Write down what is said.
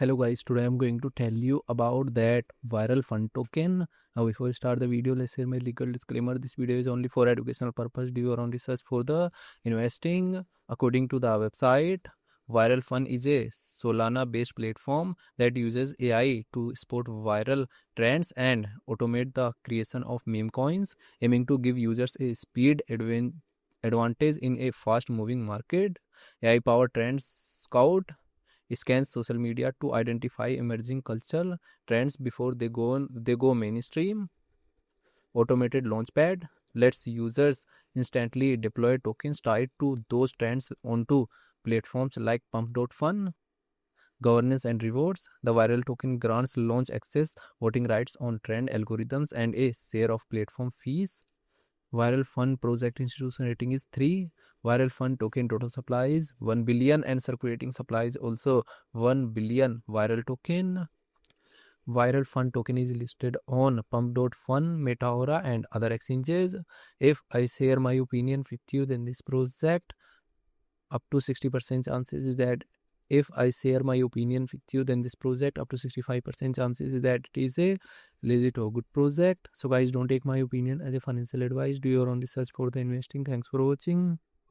Hello guys, today I'm going to tell you about that Virl.fun token. Now before we start the video, let's share my legal disclaimer. This video is only for educational purpose. Do your own research for the investing. According to the website, Virl.fun is a Solana based platform that uses AI to spot viral trends and automate the creation of meme coins, aiming to give users a speed advantage in a fast moving market. AI powered trends scout scans social media to identify emerging cultural trends before they go mainstream. Automated launchpad lets users instantly deploy tokens tied to those trends onto platforms like pump.fun. Governance and rewards: the viral token grants launch access, voting rights on trend algorithms, and a share of platform fees. Virl.fun project institution rating is 3. Virl.fun token total supply is 1 billion and circulating supply is also 1 billion viral token. Virl.fun token is listed on pump.fun, Metaora and other exchanges. If I share my opinion with you, then this project up to 60% chances is that if I share my opinion with you, then this project up to 65% chances is that it is a legit or good project. So guys, don't take my opinion as a financial advice. Do your own research for the investing. Thanks for watching.